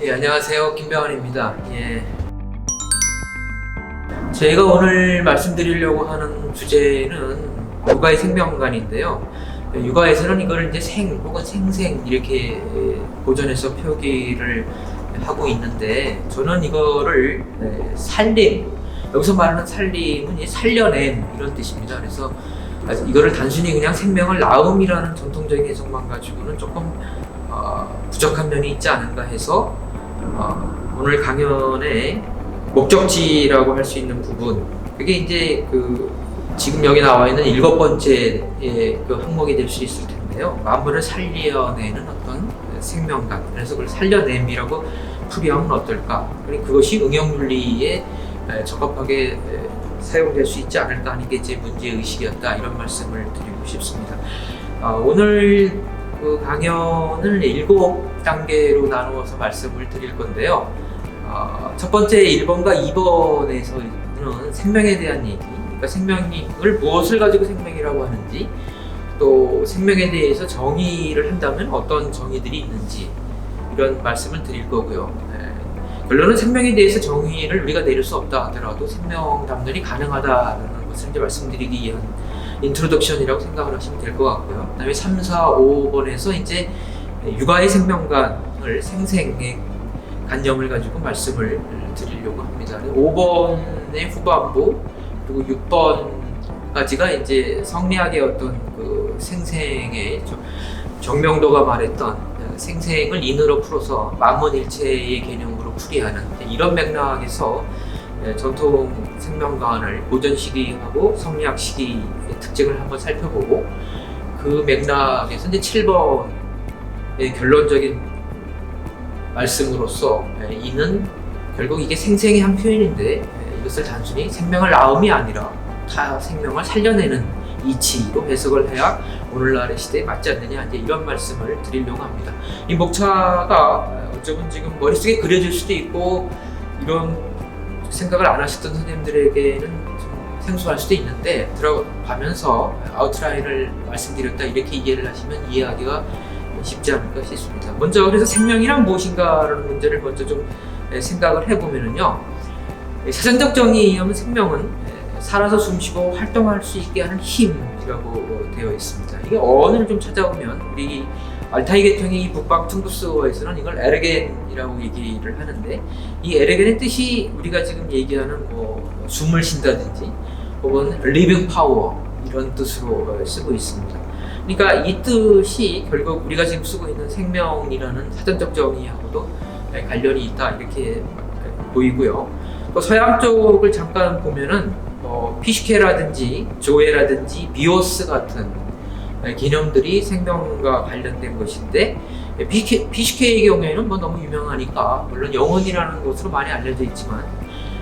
예, 안녕하세요. 김병환입니다. 제가 오늘 말씀드리려고 하는 주제는 육아의 생명관인데요. 육아에서는 이걸 이제 생 혹은 생생 이렇게 보존해서 표기를 하고 있는데, 저는 이거를 살림, 여기서 말하는 살림은 살려냄 이런 뜻입니다. 그래서 이거를 단순히 그냥 생명을 낳음이라는 전통적인 해석만 가지고는 조금 부족한 면이 있지 않은가 해서 오늘 강연의 목적지라고 할 수 있는 부분, 그게 이제 지금 여기 나와 있는 7번째 그 항목이 될 수 있을 텐데요. 만물을 살려내는 어떤 생명관, 그래서 그걸 살려냄이라고 풀이하면 어떨까? 그것이 응용윤리에 적합하게 사용될 수 있지 않을까 하는 게 제 문제의식이었다, 이런 말씀을 드리고 싶습니다. 오늘 그 강연을 7단계로 나누어서 말씀을 드릴 건데요. 첫 번째 1번과 2번에서는 생명에 대한 얘기, 그러니까 생명을 무엇을 가지고 생명이라고 하는지, 또 생명에 대해서 정의를 한다면 어떤 정의들이 있는지, 이런 말씀을 드릴 거고요. 결론은 생명에 대해서 정의를 우리가 내릴 수 없다 하더라도 생명 담론이 가능하다는 것을 이제 말씀드리기 위한 인트로덕션이라고 생각을 하시면 될 것 같고요. 그 다음에 3, 4, 5번에서 이제 육아의 생명관을 생생의 관념을 가지고 말씀을 드리려고 합니다. 5번의 후반부 그리고 6번까지가 이제 성리학의 어떤 그 생생의 정명도가 말했던 생생을 인으로 풀어서 만문일체의 개념으로 풀이하는 이런 맥락에서 전통 생명관을 보존 시기하고 성리학 시기의 특징을 한번 살펴보고, 그 맥락에서 이제 7번의 결론적인 말씀으로서 이는 결국 이게 생생의 한 표현인데, 이것을 단순히 생명을 낳음이 아니라 타 생명을 살려내는 이치로 해석을 해야 오늘날의 시대에 맞지 않느냐, 이제 이런 말씀을 드리려고 합니다. 이 목차가 어쩌면 지금 머릿속에 그려질 수도 있고, 이런 생각을 안 하셨던 선생님들에게는 좀 생소할 수도 있는데, 들어가면서 아웃라인을 말씀드렸다 이렇게 이해를 하시면 이해하기가 쉽지 않을까 싶습니다. 먼저 그래서 생명이란 무엇인가라는 문제를 먼저 좀 생각을 해보면요, 사전적 정의에 의하면 생명은 살아서 숨쉬고 활동할 수 있게 하는 힘이라고 되어 있습니다. 이게 어원을 좀 찾아보면 우리 알타이 계통의 북방 퉁구스어에서는 이걸 에르겐이라고 얘기를 하는데, 이 에르겐의 뜻이 우리가 지금 얘기하는 숨을 쉰다든지 혹은 리빙 파워 이런 뜻으로 쓰고 있습니다. 그러니까 이 뜻이 결국 우리가 지금 쓰고 있는 생명이라는 사전적 정의하고도 관련이 있다, 이렇게 보이고요. 또 서양 쪽을 잠깐 보면은 피시케라든지 조에라든지 비오스 같은 개념들이 생명과 관련된 것인데, 피시케의 경우에는 너무 유명하니까 물론 영혼이라는 것으로 많이 알려져 있지만,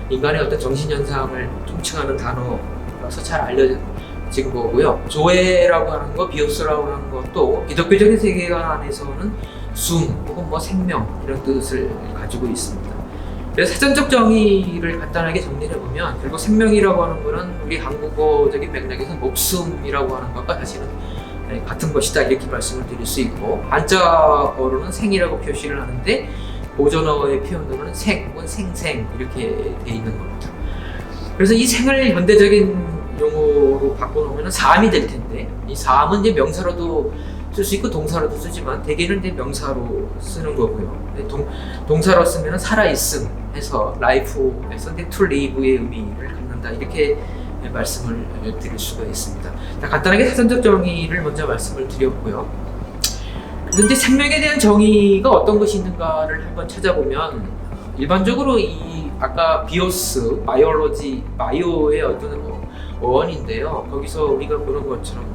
인간의 어떤 정신현상을 통칭하는 단어라서 잘 알려진 거고요. 조에라고 하는 거, 비오스라고 하는 것도 기독교적인 세계관 안에서는 숨 혹은 생명 이런 뜻을 가지고 있습니다. 그래서 사전적 정의를 간단하게 정리를 해보면, 결국 생명이라고 하는 것은 우리 한국어적인 맥락에서 목숨이라고 하는 것과 사실은 같은 것이다, 이렇게 말씀을 드릴 수 있고, 한자어로는 생이라고 표시를 하는데 보존어의 표현으로는 생 혹은 생생 이렇게 돼 있는 겁니다. 그래서 이 생을 현대적인 용어로 바꿔놓으면 삶이 될 텐데, 이 삶은 이제 명사로도 쓸 수 있고 동사로도 쓰지만 대개는 이제 명사로 쓰는 거고요. 동사로 쓰면 살아있음 해서 life에서 to live의 의미를 갖는다, 이렇게 말씀을 드릴 수가 있습니다. 간단하게 사전적 정의를 먼저 말씀을 드렸고요. 그런데 생명에 대한 정의가 어떤 것이 있는가를 한번 찾아보면, 일반적으로 이 아까 비오스, 바이오의 어떤 어원인데요. 거기서 우리가 보는 것처럼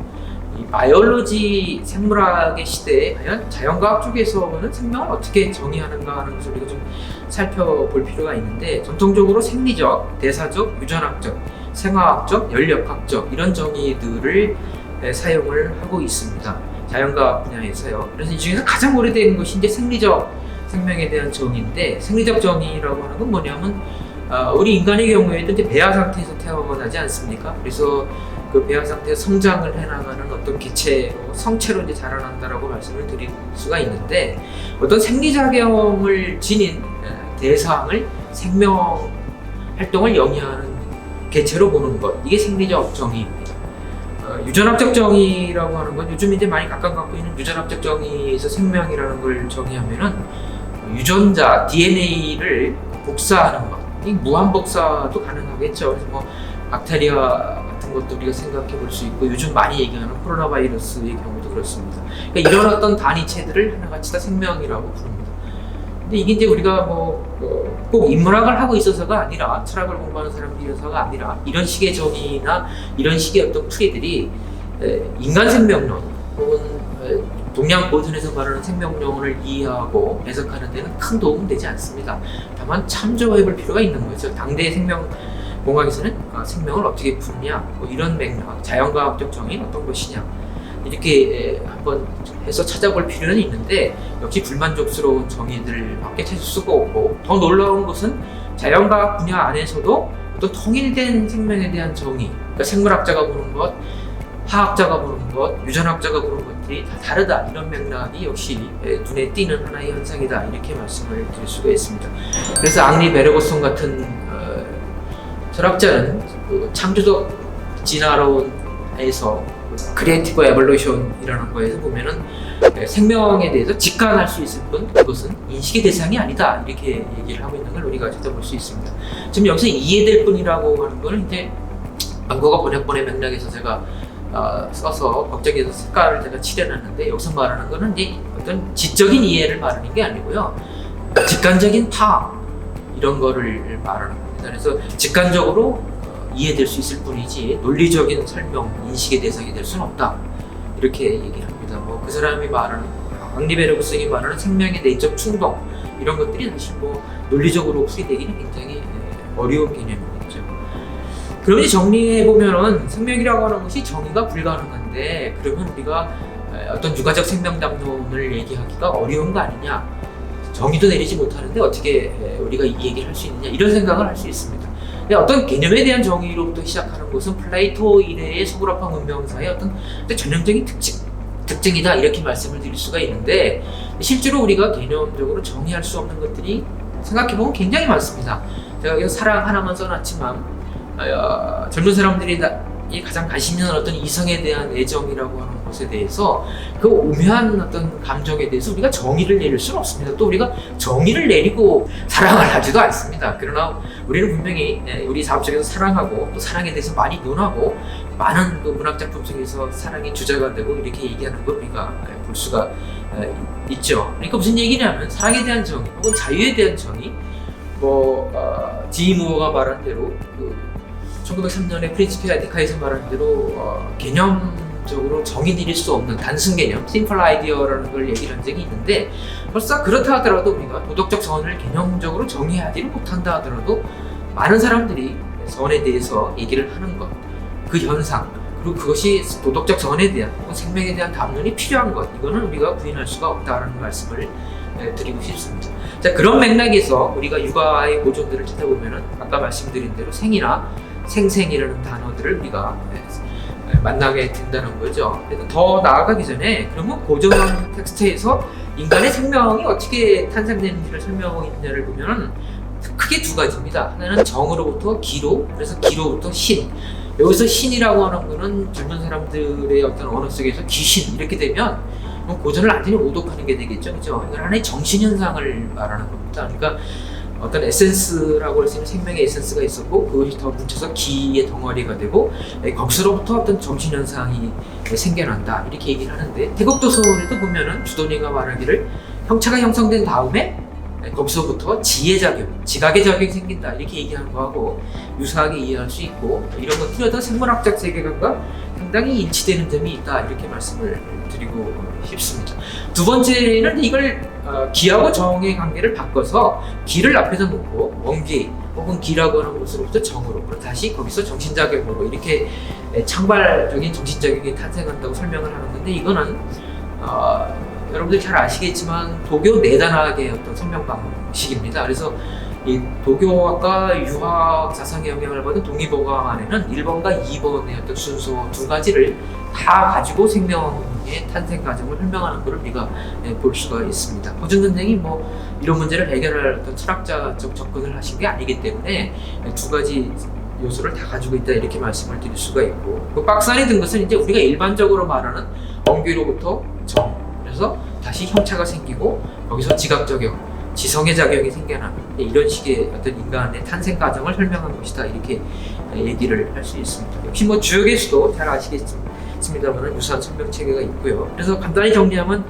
이 바이올로지 생물학의 시대에 과연 자연과학 쪽에서는 생명을 어떻게 정의하는가 하는 것을 우리가 좀 살펴볼 필요가 있는데, 전통적으로 생리적, 대사적, 유전학적, 생화학적, 연력학적 이런 정의들을 사용을 하고 있습니다. 자연과학 분야에서요. 그래서 이 중에서 가장 오래된 것이 이제 생리적 생명에 대한 정의인데, 생리적 정의라고 하는 건 뭐냐면 우리 인간의 경우에도 이제 배아 상태에서 태어나지 않습니까? 그래서 그 배아 상태에서 성장을 해나가는 어떤 개체로 성체로 이제 자라난다라고 말씀을 드릴 수가 있는데, 어떤 생리작용을 지닌 대상을 생명 활동을 영위하는 개체로 보는 것, 이게 생리적 정의입니다. 유전학적 정의라고 하는 건 요즘 이제 많이 각광받고 있는 유전학적 정의에서 생명이라는 걸 정의하면은 유전자 DNA를 복사하는 것, 이 무한 복사도 가능하겠죠. 그래서 뭐 박테리아 같은 것도 우리가 생각해 볼 수 있고, 요즘 많이 얘기하는 코로나 바이러스의 경우도 그렇습니다. 그러니까 이런 어떤 단위체들을 하나같이 다 생명이라고 부릅니다. 근데 이게 이제 우리가 꼭 인문학을 하고 있어서가 아니라, 철학을 공부하는 사람들이어서가 아니라, 이런 식의 정의나 이런 식의 어떤 풀이들이 인간 생명론 혹은 동양 고전에서 말하는 생명론을 이해하고 해석하는 데는 큰 도움은 되지 않습니다. 다만 참조해 볼 필요가 있는 거죠. 당대의 생명공학에서는 생명을 어떻게 푸느냐, 뭐 이런 맥락, 자연과학적 정의는 어떤 것이냐, 이렇게 한번 해서 찾아볼 필요는 있는데, 역시 불만족스러운 정의들밖에 찾을 수가 없고, 더 놀라운 것은 자연과학 분야 안에서도 어떤 통일된 생명에 대한 정의, 그러니까 생물학자가 보는 것, 화학자가 보는 것, 유전학자가 보는 것들이 다 다르다, 이런 맥락이 역시 눈에 띄는 하나의 현상이다, 이렇게 말씀을 드릴 수가 있습니다. 그래서 앙리 베르그송 같은 철학자는 창조적 진화론에서 크리에이티브 에볼루션이라는 거에서 보면은 생명에 대해서 직관할 수 있을 뿐 그것은 인식의 대상이 아니다, 이렇게 얘기를 하고 있는 걸 우리가 찾아볼 수 있습니다. 지금 여기서 이해될 뿐이라고 하는 거는 이제 한국어 번역본의 맥락에서 제가 써서 법정에서 색깔을 제가 칠해놨는데, 여기서 말하는 거는 이제 어떤 지적인 이해를 말하는 게 아니고요, 직관적인 파악, 이런 거를 말하는 겁니다. 그래서 직관적으로 이해될 수 있을 뿐이지 논리적인 설명, 인식의 대상이 될 수는 없다, 이렇게 얘기를 합니다. 뭐 그 사람이 말하는, 앙리 베르그송이 말하는 생명의 내적 충동, 이런 것들이 사실 뭐 논리적으로 풀이되기는 굉장히 어려운 개념이겠죠. 그러면 정리해 보면은 생명이라고 하는 것이 정의가 불가능한데, 그러면 우리가 어떤 유가적 생명 담론을 얘기하기가 어려운 거 아니냐, 정의도 내리지 못하는데 어떻게 우리가 이 얘기를 할 수 있느냐, 이런 생각을 할 수 있습니다. 근데 어떤 개념에 대한 정의로부터 시작하는 것은 플레이토 이래의 소그라파 문명사의 어떤 전형적인 특징이다, 이렇게 말씀을 드릴 수가 있는데, 실제로 우리가 개념적으로 정의할 수 없는 것들이 생각해보면 굉장히 많습니다. 제가 여기 사랑 하나만 써놨지만, 젊은 사람들이 가장 관심 있는 어떤 이성에 대한 애정이라고 하는 것에 대해서, 그 오묘한 어떤 감정에 대해서 우리가 정의를 내릴 수는 없습니다. 또 우리가 정의를 내리고 사랑을 하지도 않습니다. 그러나 우리는 분명히 우리 사업 속에서 사랑하고, 또 사랑에 대해서 많이 논하고, 많은 그 문학 작품 속에서 사랑이 주제가 되고, 이렇게 얘기하는 걸 우리가 볼 수가 있죠. 그러니까 무슨 얘기냐면, 사랑에 대한 정의 혹은 자유에 대한 정의, 지무어가 말한 대로 1903년에 프린시피아 에티카에서 말한 대로 개념적으로 정의 내릴 수 없는 단순 개념, 심플 아이디어라는 걸 얘기를 한 적이 있는데, 벌써 그렇다 하더라도 우리가 도덕적 선을 개념적으로 정의하지를 못한다 하더라도, 많은 사람들이 선에 대해서 얘기를 하는 것, 그 현상, 그리고 그것이 도덕적 선에 대한 혹은 생명에 대한 담론이 필요한 것, 이거는 우리가 부인할 수가 없다는 말씀을 드리고 싶습니다. 자, 그런 맥락에서 우리가 육아의 고전들을 찾아보면은 아까 말씀드린 대로 생이나 생생이라는 단어들을 우리가 만나게 된다는 거죠. 그래서 더 나아가기 전에, 그러면 고전 텍스트에서 인간의 생명이 어떻게 탄생되는지를 설명하고 있느냐를 보면 크게 두 가지입니다. 하나는 정으로부터 기로, 그래서 기로부터 신. 여기서 신이라고 하는 거는 젊은 사람들의 어떤 언어 속에서 귀신, 이렇게 되면 고전을 완전히 오독하는 게 되겠죠. 그죠? 이건 하나의 정신현상을 말하는 겁니다. 그러니까 어떤 에센스라고 할 수 있는 생명의 에센스가 있었고, 그것이 더 뭉쳐서 기의 덩어리가 되고, 거기서로부터 어떤 정신현상이 생겨난다, 이렇게 얘기를 하는데, 태국도서에도 보면은 주도니가 말하기를 형체가 형성된 다음에 거기서부터 지혜작용, 지각의 작용이 생긴다, 이렇게 얘기하는 거하고 유사하게 이해할 수 있고, 이런 것들이 어떤 생물학적 세계관과 상당히 일치되는 점이 있다, 이렇게 말씀을 드리고 싶습니다. 두 번째는 이걸 기하고 정의 관계를 바꿔서 기를 앞에서 놓고 원기 혹은 기라고 하는 것으로부터 정으로, 그리고 다시 거기서 정신작용으로, 이렇게 창발적인 정신작용이 탄생한다고 설명을 하는 건데, 이거는 여러분들 잘 아시겠지만 도교 내단학의 어떤 설명 방식입니다. 그래서 이 도교학과 유학 자상의 영향을 받은 동의보감 안에는 1번과 2번의 어떤 순서 두 가지를 다 가지고 생명의 탄생 과정을 설명하는 것을 우리가 볼 수가 있습니다. 고준 선생이 뭐 이런 문제를 해결할 어떤 철학자적 접근을 하신 게 아니기 때문에 두 가지 요소를 다 가지고 있다 이렇게 말씀을 드릴 수가 있고, 그 박스 안에 든 것은 이제 우리가 일반적으로 말하는 원귀로부터 정, 그래서 다시 형체가 생기고 거기서 지각적용, 지성의 작용이 생겨나는 이런 식의 어떤 인간의 탄생 과정을 설명한 것이다 이렇게 얘기를 할 수 있습니다. 역시 뭐 주역에서도 잘 아시겠습니다만 유사한 설명 체계가 있고요. 그래서 간단히 정리하면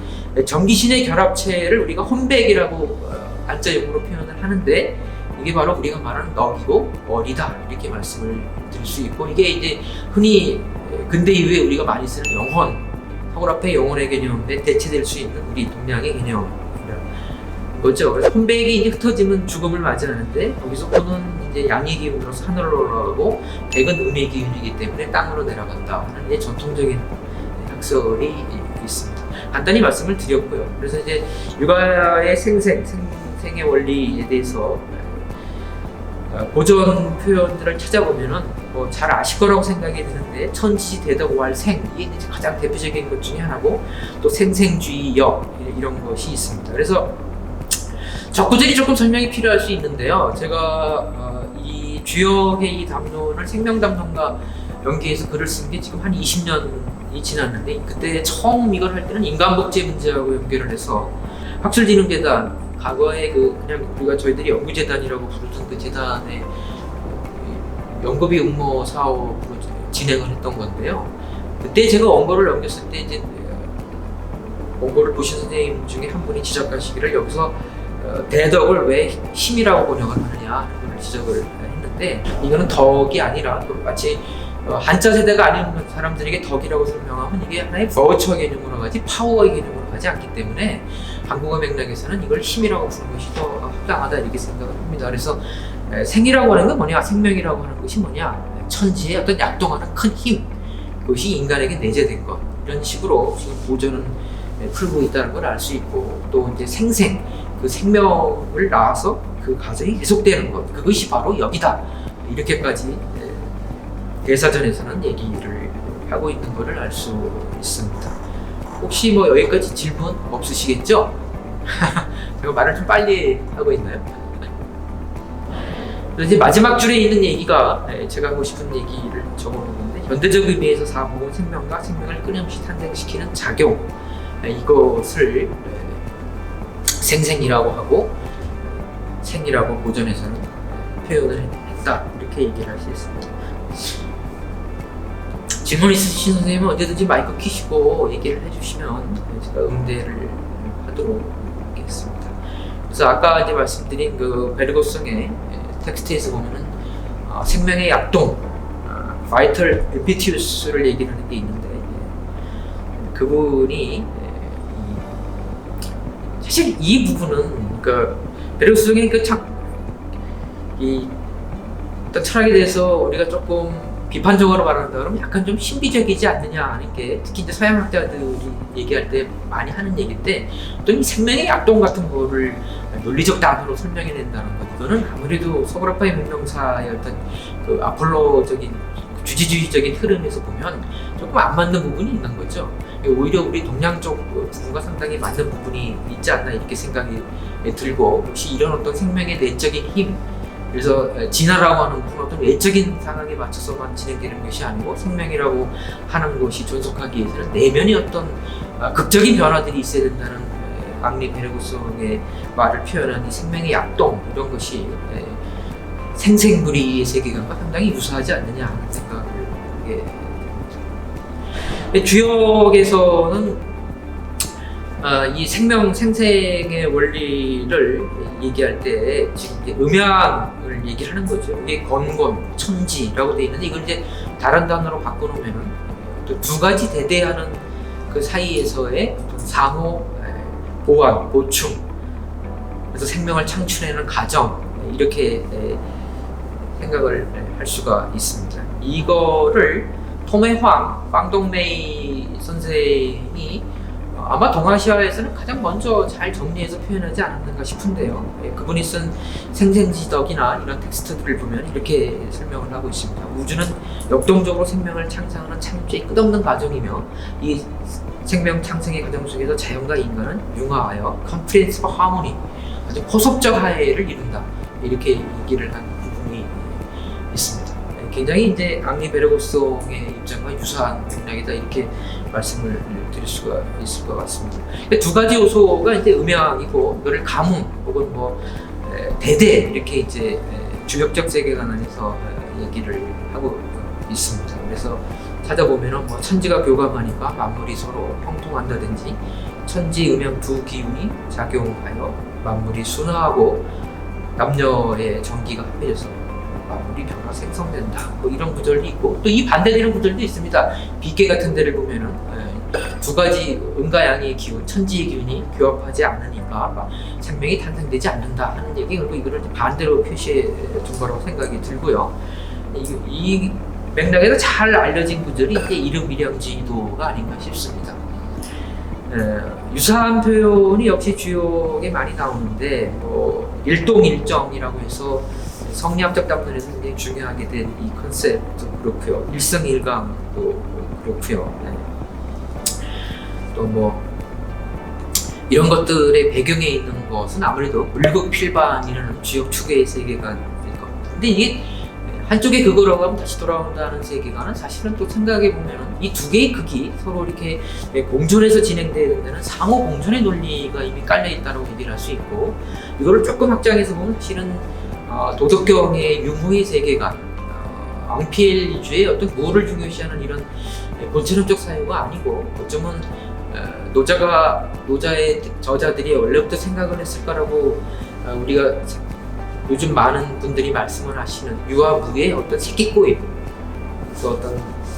전기신의 결합체를 우리가 혼백이라고 안자용으로 표현을 하는데, 이게 바로 우리가 말하는 넋이고 어리다 이렇게 말씀을 드릴 수 있고, 이게 이제 흔히 근대 이후에 우리가 많이 쓰는 영혼, 서울 앞에 영혼의 개념에 대체될 수 있는 우리 동양의 개념 거죠. 그래서 혼백이 이제 흩어지면 죽음을 맞이하는데, 거기서 혼은 이제 양의 기운으로서 하늘로 올라가고 백은 음의 기운이기 때문에 땅으로 내려간다 하는 이제 전통적인 학설이 있습니다. 간단히 말씀을 드렸고요. 그래서 이제 육아의 생생의 원리에 대해서 고전 표현들을 찾아보면은 뭐 잘 아실 거라고 생각이 드는데, 천지대덕왈생 이게 이제 가장 대표적인 것 중에 하나고, 또 생생주의역 이런 것이 있습니다. 그래서 적구절이 조금 설명이 필요할 수 있는데요. 제가 이 주역의 이 담론을 생명담론과 연계해서 글을 쓴 게 지금 한 20년이 지났는데, 그때 처음 이걸 할 때는 인간복제 문제하고 연결을 해서 학술진흥재단, 과거에 그냥 우리가 저희들이 연구재단이라고 부르던 그 재단의 연구비 응모 사업으로 진행을 했던 건데요. 그때 제가 원고를 넘겼을 때 이제 원고를 보신 선생님 중에 한 분이 지적하시기를, 여기서 대덕을 왜 힘이라고 번역을 하느냐 하는 걸 지적을 했는데, 이거는 덕이 아니라 또 마치 한자 세대가 아닌 사람들에게 덕이라고 설명하면 이게 하나의 버처 개념으로 가지 파워의 개념으로 가지 않기 때문에 한국어 맥락에서는 이걸 힘이라고 부르는 것이 더 합당하다 이렇게 생각을 합니다. 그래서 생이라고 하는 건 뭐냐, 생명이라고 하는 것이 뭐냐, 천지의 어떤 약동하는 큰 힘, 그것이 인간에게 내재된 것, 이런 식으로 지금 고전은 풀고 있다는 걸 알 수 있고, 또 이제 생생, 그 생명을 낳아서 그 과정이 계속되는 것, 그것이 바로 여기다 이렇게까지 대사전에서는 얘기를 하고 있는 것을 알 수 있습니다. 혹시 뭐 여기까지 질문 없으시겠죠? 제가 말을 좀 빨리 하고 있나요? 이제 마지막 줄에 있는 얘기가 제가 하고 싶은 얘기를 적어놓는데, 현대적 의미에서 사복은 생명과 생명을 끊임없이 탄생시키는 작용, 이것을 생생이라고 하고 생이라고 고전에서는 표현을 했다 이렇게 얘기를 할 수 있습니다. 질문 있으신 선생님은 언제든지 마이크 켜시고 얘기를 해주시면 제가 응대를 하도록 하겠습니다. 그래서 아까 이제 말씀드린 그 베르거성의 텍스트에서 보면은 생명의 약동, 바이털 에피티우스를 얘기를 하는 게 있는데, 그분이 사실 이 부분은 그 베르거성의 이 어떤 철학에 대해서 우리가 조금 비판적으로 말한다 그러면 약간 좀 신비적이지 않느냐 하는 게, 특히 이제 서양학자들이 얘기할 때 많이 하는 얘기인데, 또 이 생명의 약동 같은 거를 논리적 단어로 설명해낸다는 것, 이거는 아무래도 소그라파의 문명사의 어떤 그 아폴로적인 주지주의적인 흐름에서 보면 조금 안 맞는 부분이 있는 거죠. 오히려 우리 동양 쪽 부분과 상당히 맞는 부분이 있지 않나 이렇게 생각이 들고, 혹시 이런 어떤 생명의 내적인 힘, 그래서 진화라고 하는 것은 어떤 외적인 상황에 맞춰서만 진행되는 것이 아니고, 생명이라고 하는 것이 존속하기 위해서는 내면의 어떤 극적인 변화들이 있어야 된다는 앙리 베르그송의 말을 표현한 이 생명의 약동, 이런 것이 생생부리의 세계관과 상당히 유사하지 않느냐 하는 생각을 하게 됩니다. 주역에서는 이 생생의 원리를 얘기할 때 지금 이제 음양을 얘기를 하는 거죠. 이게 건곤, 천지라고 되어 있는데, 이걸 이제 다른 단어로 바꿔놓으면 또 두 가지 대대하는 그 사이에서의 상호 보완, 보충, 그래서 생명을 창출해내는 과정, 이렇게 생각을 할 수가 있습니다. 이거를 토메황, 황동메이 선생이 아마 동아시아에서는 가장 먼저 잘 정리해서 표현하지 않았는가 싶은데요. 그분이 쓴 생생지덕이나 이런 텍스트들을 보면 이렇게 설명을 하고 있습니다. 우주는 역동적으로 생명을 창상하는 창조의 끝없는 과정이며 이 생명 창생의 과정 속에서 자연과 인간은 융화하여 comprehensive harmony, 아주 포섭적 화해를 이룬다. 이렇게 얘기를 한 부분이 있습니다. 굉장히 이제 앙리 베르고송의 입장과 유사한 맥락이다 이렇게 말씀을 드릴 수가 있을 것 같습니다. 두 가지 요소가 이제 음향이고 이거를 가문 혹은 뭐 대대 이렇게 이제 주역적 세계관 안에서 얘기를 하고 있습니다. 그래서 찾아보면은 뭐 천지가 교감하니까 만물이 서로 형통한다든지 천지 음향 두 기운이 작용하여 만물이 순화하고 남녀의 전기가 합해져서 만물이 변화 생성된다. 뭐 이런 구절도 있고 또 이 반대되는 구절도 있습니다. 비계 같은 데를 보면은 두 가지 음과 양의 기운, 천지의 기운이 교합하지 않으니까 생명이 탄생되지 않는다 하는 얘기. 그리고 이거를 반대로 표시해 둔 거라고 생각이 들고요. 이 맥락에서 잘 알려진 구절이 이제 이름이량지도가 아닌가 싶습니다. 유사한 표현이 역시 주역에 많이 나오는데 일동일정이라고 해서 성리학적 담론에서 굉장히 중요하게 된 이 컨셉도 그렇고요. 일성일강도 그렇고요. 또 뭐 이런 것들의 배경에 있는 것은 아무래도 물극필반이라는 주역 추계의 세계관일 겁니다. 근데 이게 한쪽에 그거라고 하면 다시 돌아온다는 세계관은 사실은 또 생각해 보면은 이 두 개의 극이 서로 이렇게 공존해서 진행돼야 된다는 상호 공존의 논리가 이미 깔려 있다고 얘기를 할 수 있고, 이거를 조금 확장해서 보면 실은 도덕경의 유무의 세계관, 앙피엘주의 어떤 무엇을 중요시하는 이런 본체론적 사유가 아니고 어쩌면 노자의 저자들이 원래부터 생각을 했을 거라고 우리가 요즘 많은 분들이 말씀을 하시는 유와 무의 어떤 새끼꼬임, 그래서 어떤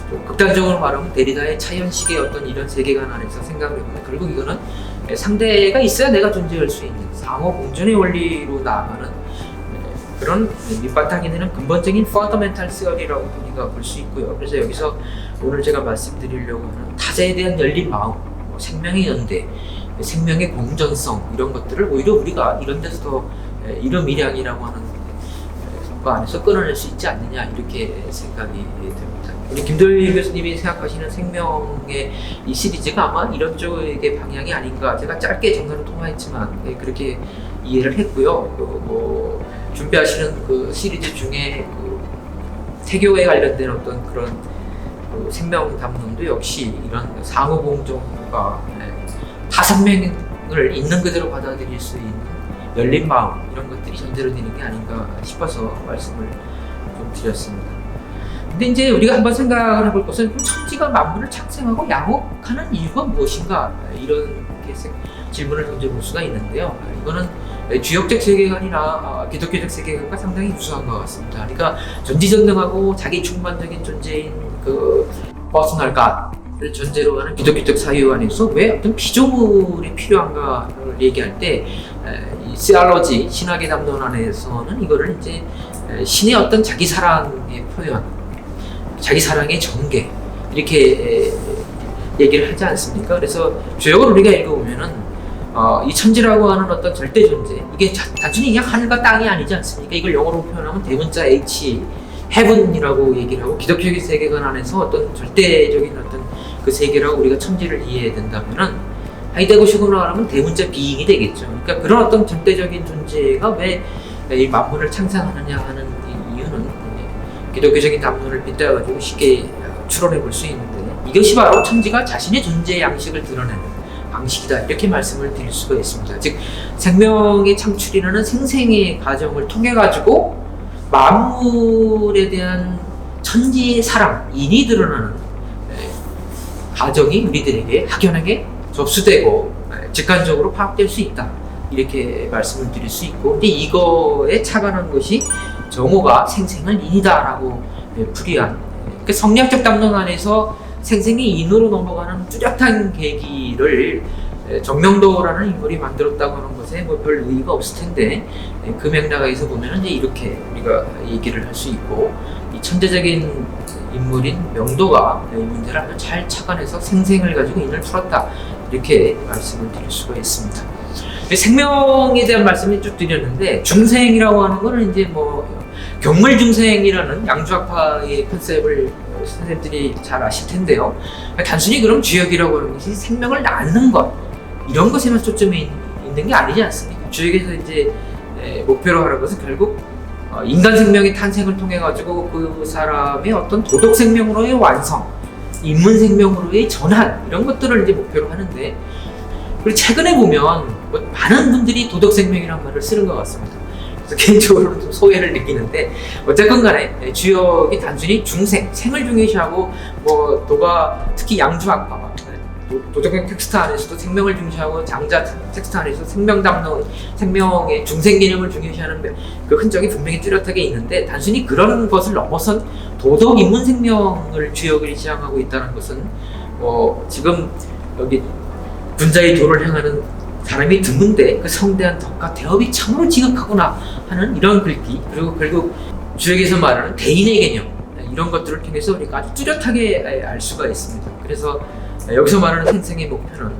좀 극단적으로 말하면 데리다의 차현식의 어떤 이런 세계관 안에서 생각을 해보면 결국 이거는 상대가 있어야 내가 존재할 수 있는 상호 공존의 원리로 나아가는 그런 밑바탕이 되는 근본적인 펀더멘탈 시어리라고 우리가 볼 수 있고요. 그래서 여기서 오늘 제가 말씀드리려고 하는 타자에 대한 열린 마음, 생명의 연대, 생명의 공전성, 이런 것들을 오히려 우리가 이런 데서 더 이름일양이라고 하는 거 안에서 끊어낼 수 있지 않느냐, 이렇게 생각이 듭니다. 우리 김도일 교수님이 생각하시는 생명의 이 시리즈가 아마 이런 쪽의 방향이 아닌가, 제가 짧게 정서를 통화했지만 그렇게 이해를 했고요. 준비하시는 그 시리즈 중에 태교에 관련된 어떤 그런 생명 담론도 역시 이런 상호공존과 타생명을 있는 그대로 받아들일 수 있는 열린 마음, 이런 것들이 전제로 되는 게 아닌가 싶어서 말씀을 좀 드렸습니다. 근데 이제 우리가 한번 생각을 해볼 것은 천지가 만물을 창생하고 양육하는 이유가 무엇인가, 이런 질문을 던져볼 수가 있는데요. 이거는 주역적 세계관이나 기독교적 세계관과 상당히 유사한 것 같습니다. 그러니까 전지전능하고 자기 충만적인 존재인 그 퍼스널 갓을 전제로 하는 기독교적 사유 안에서 왜 어떤 피조물이 필요한가를 얘기할 때 이 시알러지, 신학의 담론 안에서는 이거를 이제 신의 어떤 자기 사랑의 표현, 자기 사랑의 전개, 이렇게 얘기를 하지 않습니까? 그래서 주역을 우리가 읽어보면은 이 천지라고 하는 어떤 절대 존재, 이게 단순히 그냥 하늘과 땅이 아니지 않습니까? 이걸 영어로 표현하면 대문자 H, heaven이라고 얘기를 하고, 기독교의 세계관 안에서 어떤 절대적인 어떤 그 세계라고 우리가 천지를 이해해야 된다면은 하이데거식으로 말하면 대문자 being이 되겠죠. 그러니까 그런 어떤 절대적인 존재가 왜 이 만물을 창상하느냐 하는 이유는 기독교적인 담론을 빗대가지고 쉽게 추론해 볼 수 있는데, 이것이 바로 천지가 자신의 존재 양식을 드러내는 방식이다, 이렇게 말씀을 드릴 수가 있습니다. 즉 생명의 창출이라는 생생의 과정을 통해 가지고 만물에 대한 천지의 사랑, 인이 드러나는 과정이 우리들에게 확연하게 접수되고 직관적으로 파악될 수 있다, 이렇게 말씀을 드릴 수 있고, 근데 이거에 착안한 것이 정오가 생생한 인이다라고 풀이한, 그러니까 성리학적 담론 안에서 생생이 인으로 넘어가는 뚜렷한 계기를 정명도라는 인물이 만들었다고 하는 것에 뭐 별 의의가 없을 텐데, 그 맥락에서 보면 이제 이렇게 우리가 얘기를 할 수 있고, 이 천재적인 인물인 명도가 이 문제를 아주 잘 착안해서 생생을 가지고 인을 풀었다, 이렇게 말씀을 드릴 수가 있습니다. 생명에 대한 말씀을 쭉 드렸는데, 중생이라고 하는 거는 이제 뭐 경물중생이라는 양주학파의 컨셉을 선생님들이 잘 아실 텐데요. 단순히 그럼 주역이라고 하는 것이 생명을 낳는 것, 이런 것에만 초점이 있는 게 아니지 않습니까? 주역에서 이제 목표로 하는 것은 결국 인간 생명의 탄생을 통해 가지고 그 사람의 어떤 도덕 생명으로의 완성, 인문 생명으로의 전환, 이런 것들을 이제 목표로 하는데, 그리고 최근에 보면 뭐 많은 분들이 도덕 생명이라는 말을 쓰는 것 같습니다. 그래서 개인적으로 좀 소외를 느끼는데, 어쨌건 간에 주역이 단순히 중생, 생을 중요시하고, 뭐 도가 특히 양주학파, 도덕경 텍스트 안에서도 생명을 중시하고, 장자 텍스트 안에서 생명담론, 생명의 중생 개념을 중요시하는 그 흔적이 분명히 뚜렷하게 있는데, 단순히 그런 것을 넘어선 도덕 인문 생명을 주역을 지향하고 있다는 것은 지금 여기 군자의 도를 행하는 사람이 드문데 그 성대한 덕과 대업이 참으로 지극하구나 하는 이런 글귀, 그리고 결국 주역에서 말하는 대인의 개념, 이런 것들을 통해서 우리가 아주 뚜렷하게 알 수가 있습니다. 그래서 여기서 말하는 생생의 목표는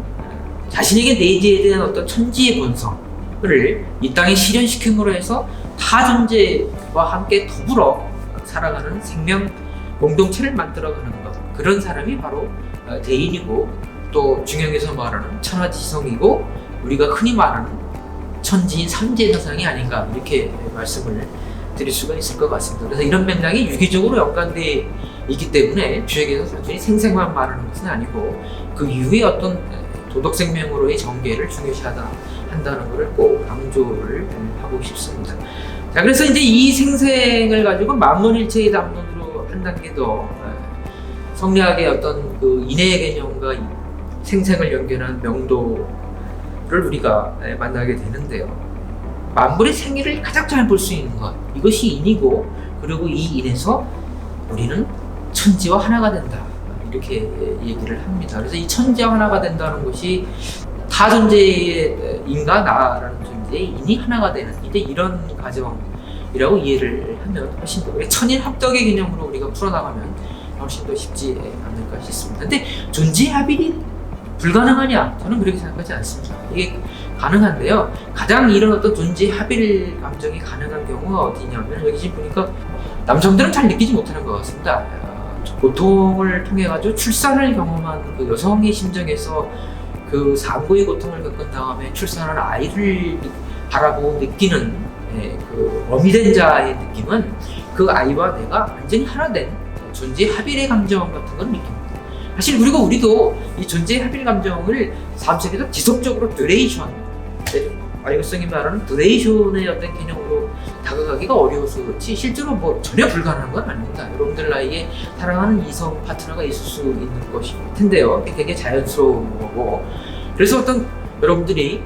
자신에게 내재에 대한 어떤 천지의 본성을 이 땅에 실현시킴으로 해서 타 존재와 함께 더불어 살아가는 생명 공동체를 만들어가는 것, 그런 사람이 바로 대인이고, 또 중형에서 말하는 천하지성이고, 우리가 흔히 말하는 천지인 삼재사상이 아닌가, 이렇게 말씀을 드릴 수가 있을 것 같습니다. 그래서 이런 맥락이 유기적으로 연관되어 있기 때문에 주역에서 단순히 생생만 말하는 것은 아니고 그 이후에 어떤 도덕 생명으로의 전개를 중요시하다 한다는 것을 꼭 강조를 하고 싶습니다. 자, 그래서 이제 이 생생을 가지고 만문일체의 담론으로 한 단계 더 성리학의 어떤 그 인해의 개념과 생생을 연결한 명도를 우리가 만나게 되는데요. 만물의 생리를 가장 잘 볼 수 있는 것, 이것이 인이고, 그리고 이 인에서 우리는 천지와 하나가 된다, 이렇게 얘기를 합니다. 그래서 이 천지와 하나가 된다는 것이 타 존재의 인과 나라는 존재의 인이 하나가 되는 이제 이런 과정이라고 이해를 하면 훨씬 더 천인 합덕의 개념으로 우리가 풀어나가면 훨씬 더 쉽지 않을까 싶습니다. 근데 존재 합일이 불가능하냐? 저는 그렇게 생각하지 않습니다. 이게 가능한데요. 가장 이런 어떤 존재 합일 감정이 가능한 경우가 어디냐면, 여기 지금 보니까 남성들은 잘 느끼지 못하는 것 같습니다. 고통을 통해 가지고 출산을 경험한 그 여성의 심정에서 그 산고의 고통을 겪은 다음에 출산한 아이를 바라보고 느끼는 그 어미된 자의 느낌은 그 아이와 내가 완전히 하나 된 존재 합일의 감정 같은 걸 느낍니다. 사실 그리고 우리도 이 존재 합일 감정을 삶 속에서 지속적으로 듀레이션, 아이거성이 말하는 듀레이션의 어떤 개념으로 다가가기가 어려워서 그렇지 실제로 뭐 전혀 불가능한 건 아닙니다. 여러분들 나이에 사랑하는 이성 파트너가 있을 수 있는 것일 텐데요. 되게 자연스러운 거고, 그래서 어떤 여러분들이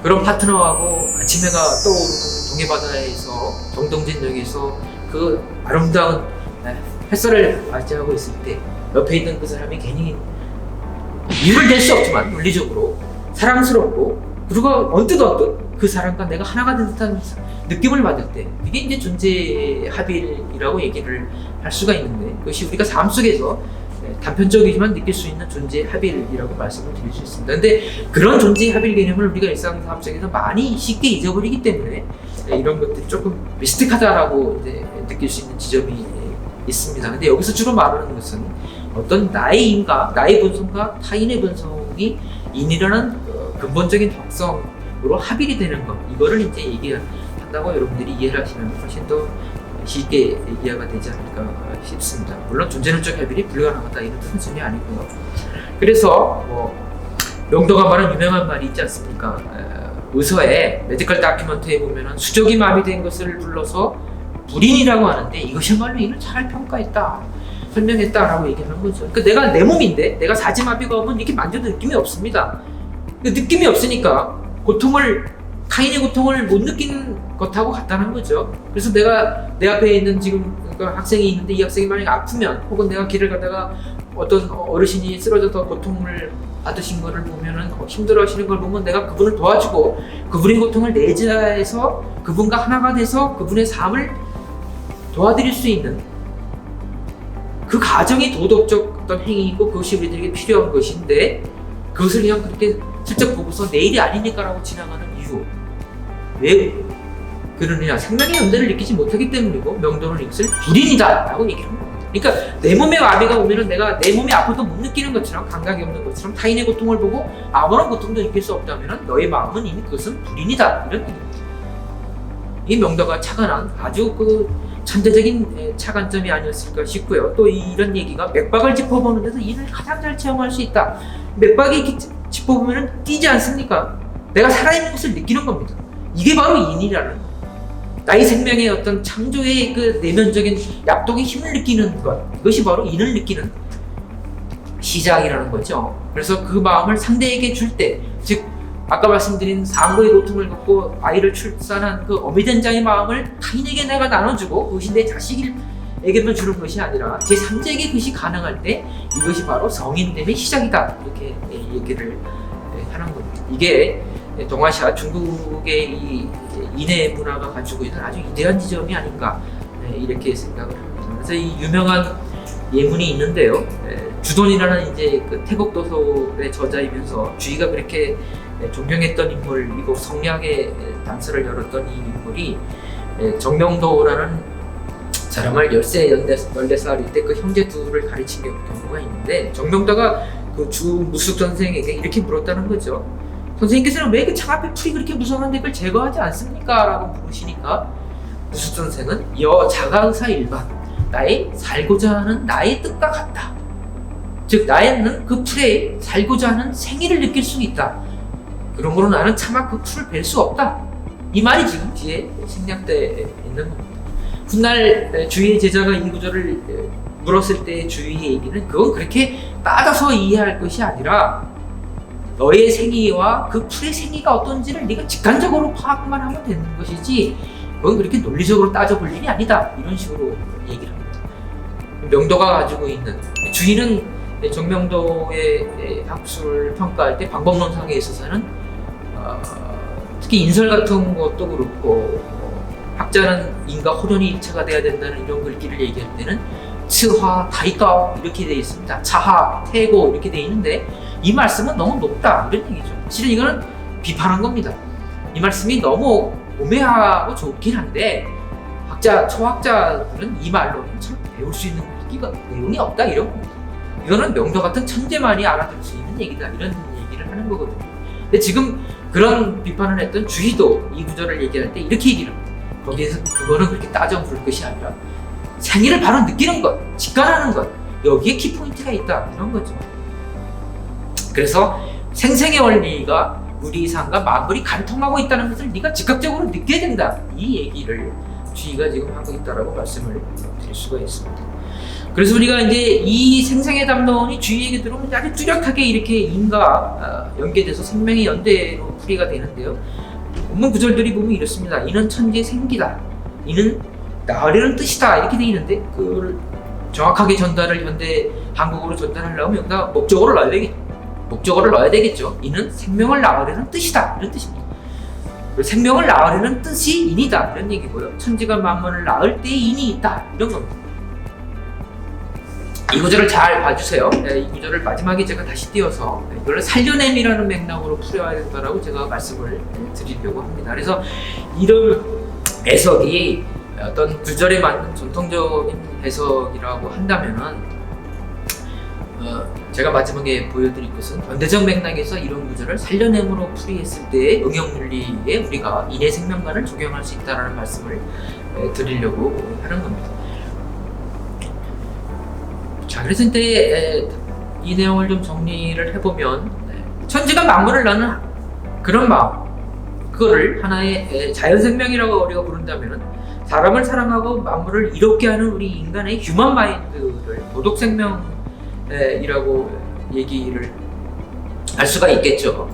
그런 파트너하고 아침해가 떠오르는 동해바다에서 정동진역에서 그 아름다운 햇살을 맞이하고 있을 때 옆에 있는 그 사람이 괜히 이유를 댈 수 없지만 물리적으로 사랑스럽고, 그리고 언뜻 그 사람과 내가 하나가 된 듯한 느낌을 받을 때, 이게 이제 존재 합일이라고 얘기를 할 수가 있는데, 그것이 우리가 삶 속에서 단편적이지만 느낄 수 있는 존재 합일이라고 말씀을 드릴 수 있습니다. 근데 그런 존재 합일 개념을 우리가 일상 삶 속에서 많이 쉽게 잊어버리기 때문에 이런 것들이 조금 미스틱하다라고 이제 느낄 수 있는 지점이 있습니다. 근데 여기서 주로 말하는 것은 어떤 나의 인과, 나의 본성과 타인의 본성이 인이라는 근본적인 특성으로 합일이 되는 것, 이거를 이제 얘기한다고 여러분들이 이해를 하시면 훨씬 더 쉽게 이해가 되지 않을까 싶습니다. 물론 존재론적 합일이 불가능하다, 이런 뜻은 아니고요. 그래서 명도가 말한 유명한 말이 있지 않습니까? 의서의 메디컬 다큐멘터리에 보면은 수족이 마비된 것을 불러서 불인이라고 하는데, 이것이야말로 이는 잘 평가했다, 설명했다라고 얘기하는 거죠. 그러니까 내가 내 몸인데 내가 사지마비가 오면 이렇게 만져도 느낌이 없습니다. 느낌이 없으니까 타인의 고통을 못 느끼는 것하고 같다는 거죠. 그래서 내가 내 앞에 있는 지금 학생이 있는데, 이 학생이 만약에 아프면, 혹은 내가 길을 가다가 어떤 어르신이 쓰러져서 고통을 받으신 거를 보면은 힘들어 하시는 걸 보면 내가 그분을 도와주고 그분의 고통을 내재해서 그분과 하나가 돼서 그분의 삶을 도와드릴 수 있는 그 과정이 도덕적 어떤 행위이고, 그것이 우리들에게 필요한 것인데, 그것을 그냥 그렇게 슬쩍 보고서 내일이 아니니까라고 지나가는 이유. 왜 그러느냐? 생명의 연대를 느끼지 못하기 때문이고 명도는 이것을 불인이다 라고 얘기하는 겁니다. 그러니까 내 몸에 마비가 오면은 내가 내 몸이 아파도 못 느끼는 것처럼, 감각이 없는 것처럼 타인의 고통을 보고 아무런 고통도 느낄 수 없다면은 너의 마음은 이미 그것은 불인이다, 이런 얘기입니다. 이 명도가 착안한 아주 그 천재적인 착안점이 아니었을까 싶고요. 또 이런 얘기가 맥박을 짚어보는 데서 인을 가장 잘 체험할 수 있다. 맥박이 이렇게 짚어보면 뛰지 않습니까? 내가 살아있는 것을 느끼는 겁니다. 이게 바로 인이라는, 나의 생명의 어떤 창조의 그 내면적인 약동의 힘을 느끼는 것, 이것이 바로 인을 느끼는 시작이라는 거죠. 그래서 그 마음을 상대에게 줄 때, 즉 아까 말씀드린 산모의 고통을 겪고 아이를 출산한 그 어미된장의 마음을 타인에게 내가 나눠주고 그것이 내 자식에게만 주는 것이 아니라 제3자에게 그것이 가능할 때 이것이 바로 성인됨의 시작이다, 이렇게 얘기를 하는 겁니다. 이게 동아시아 중국의 이 인해 문화가 가지고 있는 아주 위대한 지점이 아닌가, 이렇게 생각을 합니다. 그래서 이 유명한 예문이 있는데요. 주돈이라는 이제 그 태국 도서의 저자이면서 주의가 그렇게 존경했던 인물, 미국 성리학의 단서를 열었던 이 인물이 정명도라는 사람을 13, 14살일 때 그 형제 둘을 가르친 경우가 있는데, 정명도가 그 주 무숙 선생에게 이렇게 물었다는 거죠. 선생님께서는 왜 그 창 앞에 풀이 그렇게 무성한데 그걸 제거하지 않습니까? 라고 물으시니까 무숙 선생은 여 자가의사 일반, 나의 살고자 하는 나의 뜻과 같다. 즉 나에는 그 풀에 살고자 하는 생의를 느낄 수 있다. 그러므로 나는 차마 그 풀을 벨 수 없다. 이 말이 지금 뒤에 생략되어 있는 겁니다. 훗날 주위의 제자가 이 구절을 물었을 때 주위의 얘기는 그건 그렇게 따져서 이해할 것이 아니라 너의 생의와 그 풀의 생의가 어떤지를 네가 직관적으로 파악만 하면 되는 것이지 그건 그렇게 논리적으로 따져볼 일이 아니다, 이런 식으로 얘기를 합니다. 명도가 가지고 있는, 주인은 정명도의 학술을 평가할 때 방법론상에 있어서는 특히 인설 같은 것도 그렇고 학자는 인과 호련이 일체가 돼야 된다는 이런 글귀를 얘기할 때는 츠화, 다이가오 이렇게 되어 있습니다. 차하, 태고 이렇게 되어 있는데 이 말씀은 너무 높다, 이런 얘기죠. 실은 이거는 비판한 겁니다. 이 말씀이 너무 오매하고 좋긴 한데 초학자들은 이 말로는 참 배울 수 있는 내용이 없다, 이런 겁니다. 이거는 명도 같은 천재만이 알아들을 수 있는 얘기다, 이런 얘기를 하는 거거든요. 근데 지금 그런 비판을 했던 주희도 이 구절을 얘기할 때 이렇게 얘기를 합니다. 거기에서 그거는 그렇게 따져 부를 것이 아니라 생의를 바로 느끼는 것, 직관하는 것, 여기에 키포인트가 있다, 이런 거죠. 그래서 생생의 원리가 우리 삶과 만물이 관통하고 있다는 것을 네가 즉각적으로 느껴야 된다, 이 얘기를 주의가 지금 하고 있다라고 말씀을 드릴 수가 있습니다. 그래서 우리가 이제 이 생생의 담론이 주의에게 들어오면 아주 뚜렷하게 이렇게 인과 연계돼서 생명의 연대로 풀이가 되는데요. 본문 구절들이 보면 이렇습니다. 이는 천지의 생기다, 이는 나으려는 뜻이다, 이렇게 돼 있는데 그걸 정확하게 전달을 현대 한국어로 전달하려면 여기다 목적어를 넣어야 되겠죠. 이는 생명을 낳으려는 뜻이다, 이런 뜻입니다. 생명을 낳으려는 뜻이 인이다, 이런 얘기고요. 천지가 만물을 낳을 때에 인이 있다, 이런 겁니다. 이 구절을 잘 봐주세요. 이 구절을 마지막에 제가 다시 띄워서 이걸 살려냄이라는 맥락으로 풀어야 된다라고 제가 말씀을 드리려고 합니다. 그래서 이런 해석이 어떤 구절에 맞는 전통적인 해석이라고 한다면은 제가 마지막에 보여드릴 것은 현대적 맥락에서 이런 구절을 살려냄으로 풀이했을 때의 응용윤리에 우리가 인의 생명관을 적용할 수 있다는 말씀을 드리려고 하는 겁니다. 자, 그래서 이제 이 내용을 좀 정리를 해보면 천지가 만물을 낳는 그런 마음, 그거를 하나의 자연생명이라고 우리가 부른다면 사람을 사랑하고 만물을 이롭게 하는 우리 인간의 휴먼 마인드를 도덕생명이라고 얘기를 할 수가 있겠죠.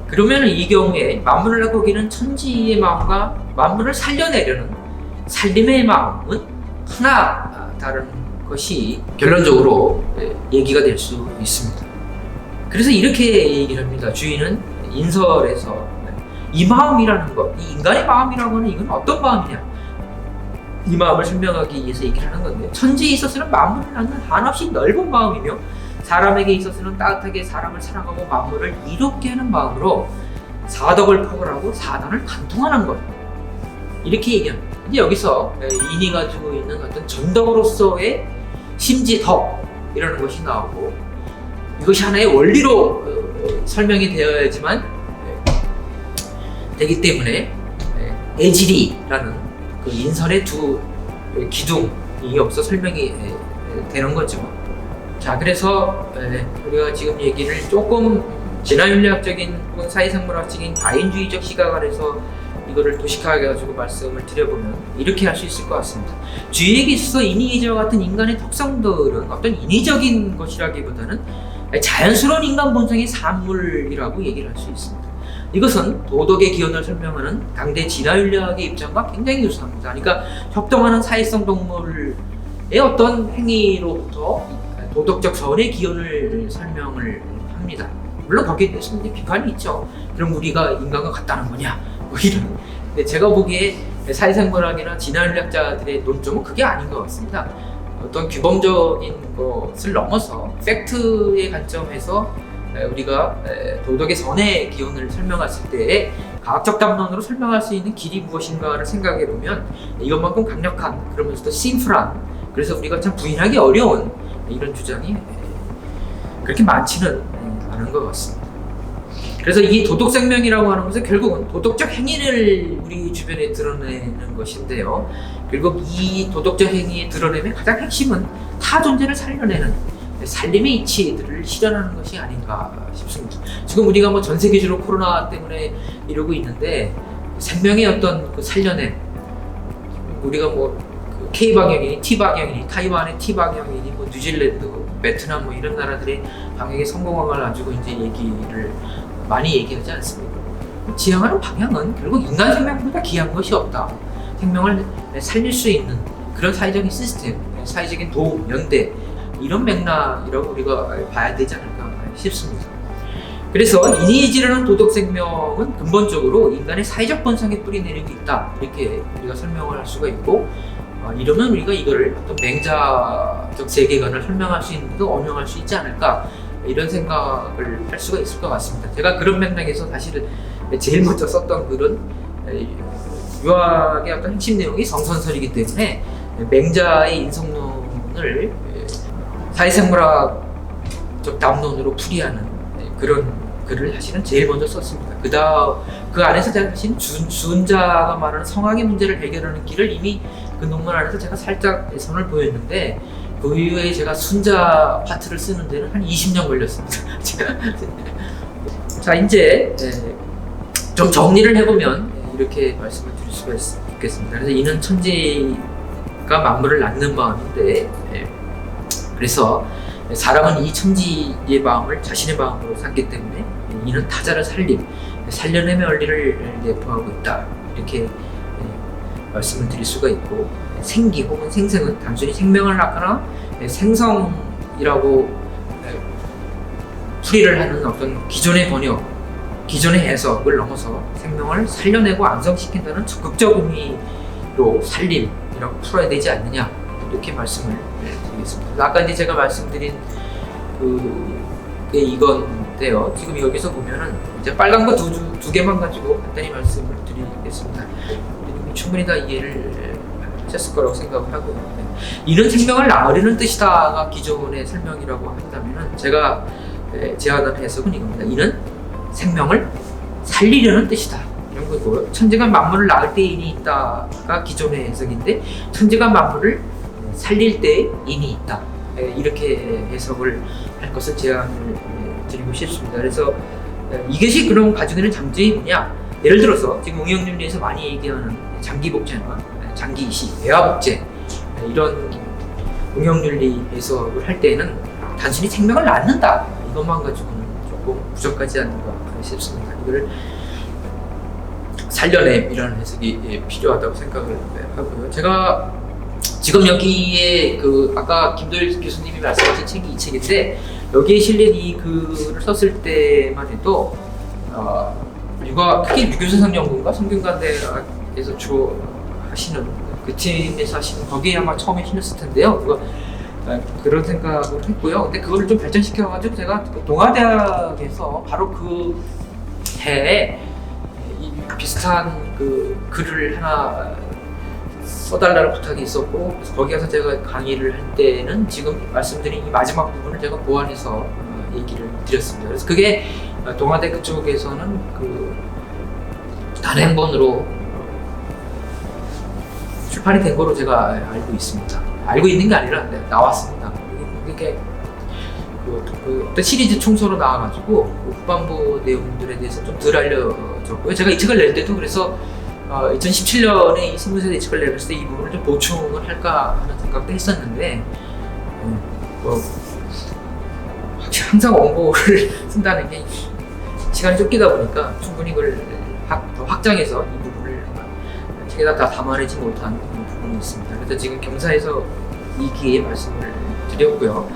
그러면 이 경우에 만물을 낳고 계는 천지의 마음과 만물을 살려내려는 살림의 마음은 하나 다른 것이 결론적으로 얘기가 될 수 있습니다. 그래서 이렇게 얘기를 합니다. 주인은 인설에서 이 마음이라는 것, 이 인간의 마음이라고 하는 이건 어떤 마음이냐, 이 마음을 설명하기 위해서 얘기를 하는 건데, 천지에 있어서는 만물을 낳는 한없이 넓은 마음이며 사람에게 있어서는 따뜻하게 사람을 사랑하고 만물을 이롭게 하는 마음으로 사덕을 포괄하고 사단을 간통하는 것. 이렇게 얘기합니다. 이제 여기서 인이 가지고 있는 어떤 전덕으로서의 심지덕이라는 것이 나오고, 이것이 하나의 원리로 설명이 되어야지만 되기 때문에 애질이라는 그 인설의 두 기둥이 없어 설명이 되는 거죠. 자, 그래서 우리가 지금 얘기를 조금 진화윤리학적인 혹은 사회생물학적인 다인주의적 시각 안에서 이거를 도식화해 가지고 말씀을 드려보면 이렇게 할 수 있을 것 같습니다. 주위에 있어서 인위이저와 같은 인간의 특성들은 어떤 인위적인 것이라기보다는 자연스러운 인간 본성의 산물이라고 얘기를 할 수 있습니다. 이것은 도덕의 기원을 설명하는 당대 진화윤리학의 입장과 굉장히 유사합니다. 그러니까 협동하는 사회성 동물의 어떤 행위로부터 도덕적 선의 기원을 설명을 합니다. 물론 거기에 대해서 비판이 있죠. 그럼 우리가 인간과 같다는 거냐? 뭐 이런. 근데 제가 보기에 사회생물학이나 진화윤리학자들의 논점은 그게 아닌 것 같습니다. 어떤 규범적인 것을 넘어서 팩트의 관점에서 우리가 도덕의 선의 기원을 설명했을 때 과학적 담론으로 설명할 수 있는 길이 무엇인가를 생각해 보면 이것만큼 강력한, 그러면서도 심플한, 그래서 우리가 참 부인하기 어려운 이런 주장이 그렇게 많지는 않은 것 같습니다. 그래서 이 도덕생명이라고 하는 것은 결국은 도덕적 행위를 우리 주변에 드러내는 것인데요. 결국 이 도덕적 행위의 드러냄의 가장 핵심은 타 존재를 살려내는 살림의 이치들을 실현하는 것이 아닌가 싶습니다. 지금 우리가 뭐 전 세계적으로 코로나 때문에 이러고 있는데 생명의 어떤 그 살려냄, 우리가 뭐 그 K 방역이니 T 방역이니 타이완의 T 방역이니 뭐 뉴질랜드, 베트남 뭐 이런 나라들의 방역의 성공함을 가지고 이제 얘기를 많이 얘기하지 않습니까? 지향하는 방향은 결국 인간 생명보다 귀한 것이 없다. 생명을 살릴 수 있는 그런 사회적인 시스템, 사회적인 도움, 연대, 이런 맥락이라고 우리가 봐야 되지 않을까 싶습니다. 그래서 인위의지라는 도덕생명은 근본적으로 인간의 사회적 본성에 뿌리내리고 있다. 이렇게 우리가 설명을 할 수가 있고, 이러면 우리가 이거를 어떤 맹자적 세계관을 설명할 수 있는데도 언용할 수 있지 않을까, 이런 생각을 할 수가 있을 것 같습니다. 제가 그런 맥락에서 사실은 제일 먼저 썼던 글은 유학의 어떤 핵심 내용이 성선설이기 때문에 맹자의 인성론을 사회생물학적 담론으로 풀이하는 그런 글을 사실은 제일 먼저 썼습니다. 그 안에서 제가 사실 주은자가 말하는 성악의 문제를 해결하는 길을 이미 그 논문 안에서 제가 살짝 선을 보였는데, 그 이후에 제가 순자 파트를 쓰는 데는 한 20년 걸렸습니다. 자, 이제 좀 정리를 해보면 이렇게 말씀을 드릴 수가 있겠습니다. 그래서 이는 천지가 만물을 낳는 마음인데, 그래서 사람은 이 천지의 마음을 자신의 마음으로 삼기 때문에 이는 타자를 살려내며 원리를 내포하고 있다. 이렇게 말씀을 드릴 수가 있고, 생기 혹은 생생은 단순히 생명을 낳거나 생성이라고 풀이를 하는 어떤 기존의 번역, 기존의 해석을 넘어서 생명을 살려내고 안성시킨다는 적극적 의미로 살림이라고 풀어야 되지 않느냐, 이렇게 말씀을 드리겠습니다. 아까 이제 제가 말씀드린 그게 이건데요. 지금 여기서 보면은 이제 빨간 거 두 개만 가지고 간단히 말씀을 드리겠습니다. 충분히 다 이해를 하셨을 거라고 생각을 하고요. 이는 생명을 낳으려는 뜻이다가 기존의 설명이라고 한다면은 제가 제안한 해석은 이겁니다. 이는 생명을 살리려는 뜻이다. 이런 거고, 천지가 만물을 낳을 때 인이 있다가 기존의 해석인데, 천지가 만물을 살릴 때 인이 있다. 이렇게 해석을 할 것을 제안을 드리고 싶습니다. 그래서 이것이 그럼 가지고 있는 장점이 뭐냐? 예를 들어서 지금 응용윤리에서 많이 얘기하는 장기복제나 장기이식, 배화복제, 이런 응용윤리 해석을 할 때에는 단순히 생명을 낳는다, 이것만 가지고는 조금 부족하지 않는가 싶습니다. 이거를 살려냄이라는 해석이 필요하다고 생각을 하고요. 제가 지금 여기에 아까 김도일 교수님이 말씀하신 책이 이 책인데, 여기에 실린 이 글을 썼을 때만 해도 특히 유교세상연구원과 성균관대에서 주로 하시는 그 팀에서 하시는, 거기에 아마 처음에 실렸을 텐데요. 그런 생각을 했고요. 근데 그거를 좀 발전시켜가지고 제가 그 동아대학에서 바로 그 해에 이 비슷한 그 글을 하나 써달라는 부탁이 있었고, 그래서 거기 가서 제가 강의를 할 때는 지금 말씀드린 이 마지막 부분을 제가 보완해서 얘기를 드렸습니다. 그래서 그게 동아대 그쪽에서는 그 단행본으로 출판이 된 거로 제가 알고 있습니다. 알고 있는 게 아니라 나왔습니다. 이게 어떤 시리즈 총서로 나와가지고 그 후반부 내용들에 대해서 좀 덜 알려졌고요. 제가 이 책을 낼 때도 그래서 2017년에 이 생물세대 이 책을 내렸을 때 이 부분을 좀 보충을 할까 하는 생각도 했었는데 항상 원고를 쓴다는 게 시간이 쫓기다 보니까 충분히 그걸 더 확장해서 이 부분을 책에다 다 담아내지 못한 부분이 있습니다. 그래서 지금 경사에서 이 기회에 말씀을 드렸고요.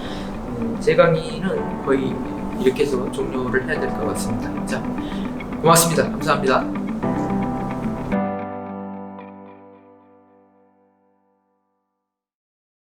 제 강의는 거의 이렇게 해서 종료를 해야 될 것 같습니다. 자, 고맙습니다. 감사합니다.